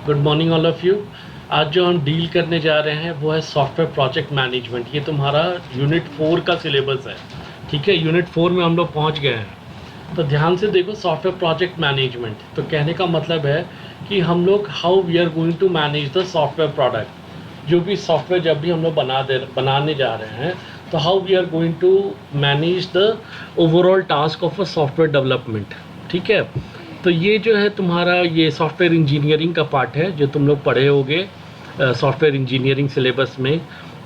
Good morning all of you. आज जो हम डील करने जा रहे हैं वो है सॉफ्टवेयर प्रोजेक्ट मैनेजमेंट। ये तुम्हारा यूनिट 4 का सिलेबस है, ठीक है। यूनिट 4 में हम लोग पहुंच गए हैं। तो ध्यान से देखो, सॉफ्टवेयर प्रोजेक्ट मैनेजमेंट तो कहने का मतलब है कि हम लोग how we are going to manage the software product. जो भी सॉफ्टवेयर जब भी हम लोग बनाने जा रहे हैं, तो how we are going to manage the overall task of a software development, ठीक है। तो ये जो है तुम्हारा ये सॉफ्टवेयर इंजीनियरिंग का पार्ट है जो तुम लोग पढ़े होगे सॉफ्टवेयर इंजीनियरिंग सिलेबस में,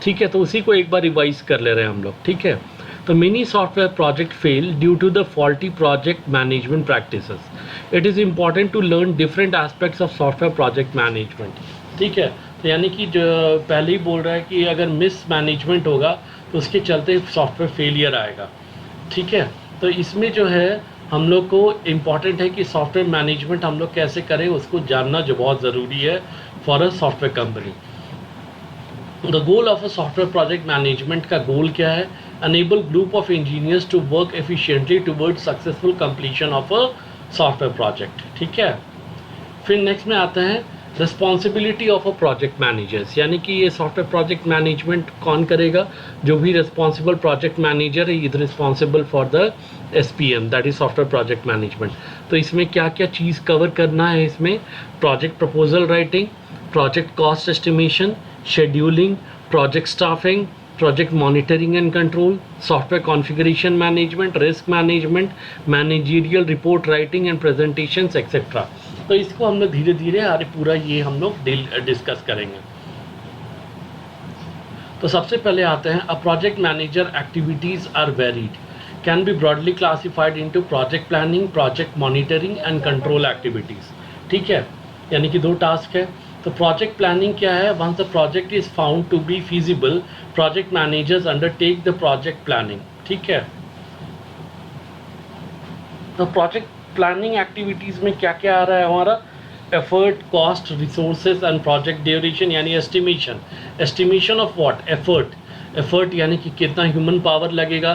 ठीक है। तो उसी को एक बार रिवाइज कर ले रहे हैं हम लोग, ठीक है। तो many software project fail due to the faulty project management practices. It is important to learn different aspects of software project management, ठीक है। तो यानी कि जो पहले ही बोल रहा है कि अगर मिस मैनेजमेंट होगा तो उसके चलते सॉफ्टवेयर फेलियर आएगा, ठीक है। तो इसमें जो है हम लोग को इम्पॉर्टेंट है कि सॉफ्टवेयर मैनेजमेंट हम लोग कैसे करें, उसको जानना जो बहुत ज़रूरी है for a software company. The goal of a software project management का गोल क्या है? Enable group of engineers to work efficiently towards successful completion of a software project, ठीक है। फिर नेक्स्ट में आता है responsibility of a project managers, यानी कि ये सॉफ्टवेयर प्रोजेक्ट मैनेजमेंट कौन करेगा? जो भी रिस्पॉन्सिबल प्रोजेक्ट मैनेजर है is responsible for the SPM, that is software project management. तो इसमें क्या क्या चीज़ कवर करना है? इसमें project proposal writing, project cost estimation, scheduling, project staffing, project monitoring and control, software configuration management, risk management, managerial report writing and presentations etcetera. तो इसको हम लोग धीरे धीरे आगे पूरा ये हम लोग डिस्कस करेंगे। तो सबसे पहले आते हैं, a project manager activities are varied, can be broadly classified into project planning, project monitoring and control activities, ठीक है। यानी कि 2 टास्क है। तो प्रोजेक्ट प्लानिंग क्या है? Once the project is found to be feasible, project managers undertake the project planning, ठीक है। तो प्रोजेक्ट प्लानिंग एक्टिविटीज़ में क्या क्या आ रहा है हमारा? Effort, cost, resources and project duration, यानी estimation. Estimation of what? Effort यानी कि कितना ह्यूमन पावर लगेगा,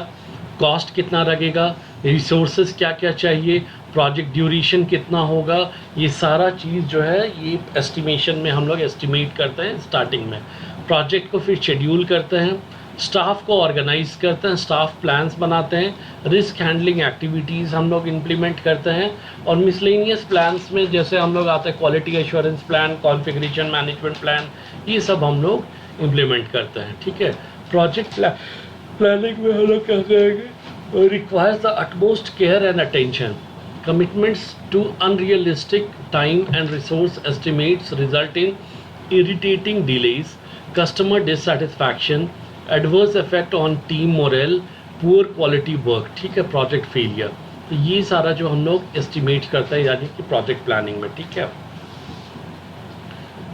कॉस्ट कितना लगेगा, रिसोर्सेज क्या क्या चाहिए, प्रोजेक्ट ड्यूरेशन कितना होगा, ये सारा चीज़ जो है ये एस्टिमेशन में हम लोग एस्टिमेट करते हैं स्टार्टिंग में। प्रोजेक्ट को फिर शेड्यूल करते हैं, स्टाफ को ऑर्गेनाइज करते हैं, स्टाफ प्लान्स बनाते हैं, रिस्क हैंडलिंग एक्टिविटीज़ हम लोग इम्प्लीमेंट करते हैं, और मिसलेनियस प्लान्स में जैसे हम लोग आते हैं quality assurance plan, configuration management plan, ये सब हम लोग इम्प्लीमेंट करते हैं, ठीक है। प्रोजेक्ट प्लानिंग में हम लोग क्या करेंगे? Requires the utmost care and attention, commitments to unrealistic time and resource estimates result in irritating delays, customer dissatisfaction, adverse effect on team morale, poor quality work, ठीक है, प्रोजेक्ट फेलियर। तो ये सारा जो हम लोग एस्टिमेट करते हैं यानी कि प्रोजेक्ट प्लानिंग में, ठीक है।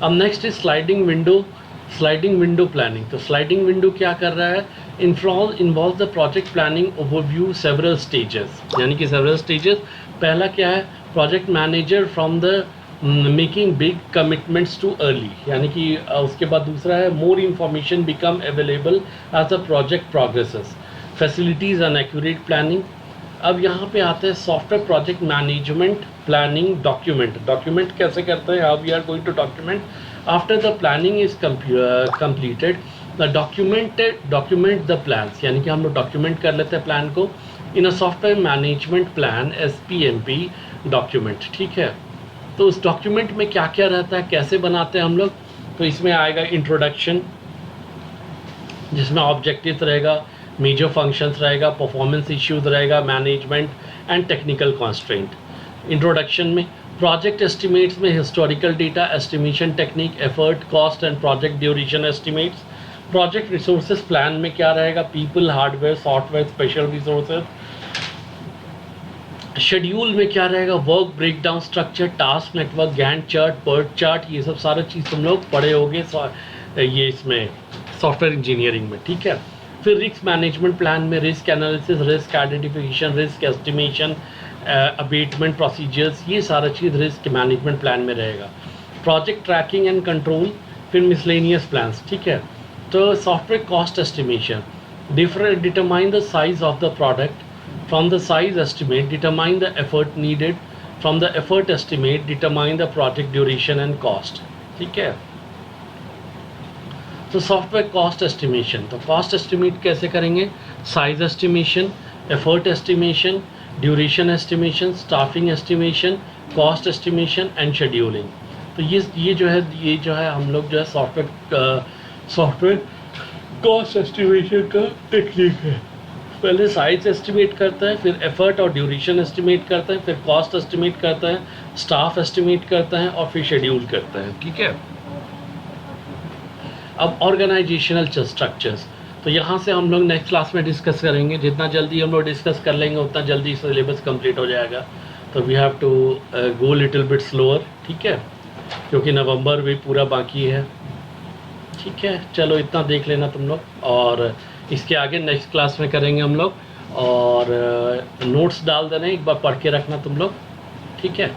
अब next is sliding window planning. तो स्लाइडिंग विंडो क्या कर रहा है? Involve the project planning overview several stages, यानी कि सेवरल स्टेजेस। पहला क्या है? Project manager from the making big commitments too early, यानी कि उसके बाद दूसरा है more information become available as the project progresses, facilities and accurate planning. अब यहाँ पे आते हैं software project management planning document कैसे करते हैं? How we are going to document after the planning is completed, the document the plans, यानी कि हम लोग डॉक्यूमेंट कर लेते हैं प्लान को in a software management plan SPMP document, ठीक है। तो उस डॉक्यूमेंट में क्या क्या रहता है, कैसे बनाते हैं हम लोग? तो इसमें आएगा इंट्रोडक्शन, जिसमें ऑब्जेक्टिव रहेगा, मेजर फंक्शंस रहेगा, परफॉर्मेंस इश्यूज रहेगा, management and technical constraint. Introduction में प्रोजेक्ट एस्टिमेट्स में historical data, estimation technique, effort, cost and project duration estimates. Project resources plan में क्या रहेगा? People, hardware, software, special resources. Schedule में क्या रहेगा? Work breakdown structure, task network, Gantt chart, PERT chart, ये सब सारा चीज़ तुम लोग पढ़े होगे ये इसमें सॉफ्टवेयर इंजीनियरिंग में, ठीक है। फिर रिस्क मैनेजमेंट प्लान में risk analysis, risk identification, risk estimation, abatement procedures, ये सारा चीज़ रिस्क मैनेजमेंट प्लान में रहेगा। प्रोजेक्ट ट्रैकिंग एंड कंट्रोल, फिर मिसलेनियस प्लान्स, ठीक है। तो software cost estimation, determine the size of the product. From the size estimate, determine the effort needed from the effort estimate determine the project duration and cost. ठीक है, तो software cost estimation, तो cost estimate कैसे करेंगे? Size estimation, effort estimation, duration estimation, staffing estimation, cost estimation and scheduling. तो ये जो है हम लोग जो है सॉफ्टवेयर कॉस्ट एस्टिमेशन का टेक्निक है। पहले साइज एस्टिमेट करता है, फिर एफर्ट और ड्यूरेशन एस्टिमेट करता है, फिर कॉस्ट एस्टिमेट करता है, स्टाफ एस्टिमेट करता है और फिर शेड्यूल करता है। ठीक है, अब ऑर्गेनाइजेशनल स्ट्रक्चर्स, तो यहाँ से हम लोग नेक्स्ट क्लास में डिस्कस करेंगे। जितना जल्दी हम लोग डिस्कस कर लेंगे उतना जल्दी सिलेबस कंप्लीट हो जाएगा। तो we have to go little bit slower. ठीक है, क्योंकि नवंबर भी पूरा बाकी है। ठीक है, चलो इतना देख लेना तुम लोग, और इसके आगे नेक्स्ट क्लास में करेंगे हम लोग। और नोट्स डाल देना, एक बार पढ़ के रखना तुम लोग। ठीक है।